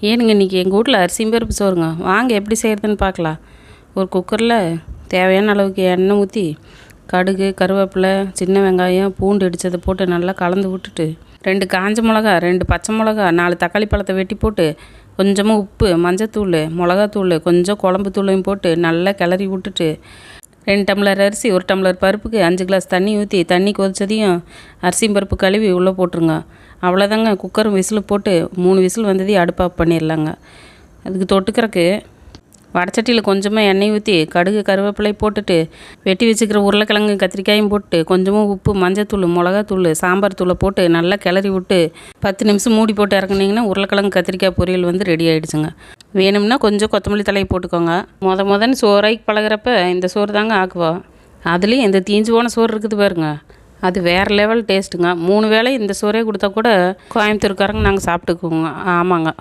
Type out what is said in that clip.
ஏனுங்க இன்றைக்கி எங்கள் வீட்டில் அரிசியும் பருப்பு சோறுங்க. வாங்க எப்படி செய்கிறதுன்னு பார்க்கலாம். ஒரு குக்கரில் தேவையான அளவுக்கு எண்ணெய் ஊற்றி கடுகு, கருவேப்பிலை, சின்ன வெங்காயம், பூண்டு இடித்ததை போட்டு நல்லா கலந்து விட்டுட்டு 2 காஞ்ச மிளகா, 2 பச்சை மிளகா, 4 தக்காளி பழத்தை வெட்டி போட்டு கொஞ்சமாக உப்பு, மஞ்சத்தூள், மிளகாத்தூள், கொஞ்சம் குழம்பு தூளையும் போட்டு நல்லா கிளறி விட்டுட்டு 2 டம்ளர் அரிசி, 1 டம்ளர் பருப்புக்கு 5 கிளாஸ் தண்ணி ஊற்றி தண்ணி கொதிச்சதையும் அரிசியும் பருப்பு கழுவி உள்ளே போட்டுருங்க. அவ்வளோதாங்க. குக்கர் விசில் போட்டு 3 விசில் வந்ததையும் அடுப்பு ஆஃப் பண்ணிடலாங்க. அதுக்கு தொட்டுக்கிறக்கு வடச்சட்டியில் கொஞ்சமாக எண்ணெய் ஊற்றி கடுகு, கருவேப்பிலை போட்டுட்டு வெட்டி வச்சுக்கிற உருளைக்கிழங்கு, கத்திரிக்காயும் போட்டு கொஞ்சமாக உப்பு, மஞ்சத்தூள், மிளகாத்தூள், சாம்பார் தூளை போட்டு நல்லா கிளறி விட்டு 10 நிமிஷம் மூடி போட்டு இறக்குனீங்கன்னா உருளைக்கிழங்கு கத்திரிக்காய் பொரியல் வந்து ரெடி ஆகிடுச்சுங்க. வேணும்னா கொஞ்சம் கொத்தமல்லி தலையை போட்டுக்கோங்க. முதன்னு சோறாக்கி பழகிறப்ப இந்த சோறு தாங்க ஆக்குவோம். அதுலேயும் இந்த தீஞ்சு போன சோறு இருக்குது பாருங்க, அது வேறு லெவல் டேஸ்ட்டுங்க. 3 வேளை இந்த சோறே கொடுத்தா கூட கோயம்புத்தூர்காரங்க நாங்கள் சாப்பிட்டுக்குவோங்க. ஆமாங்க.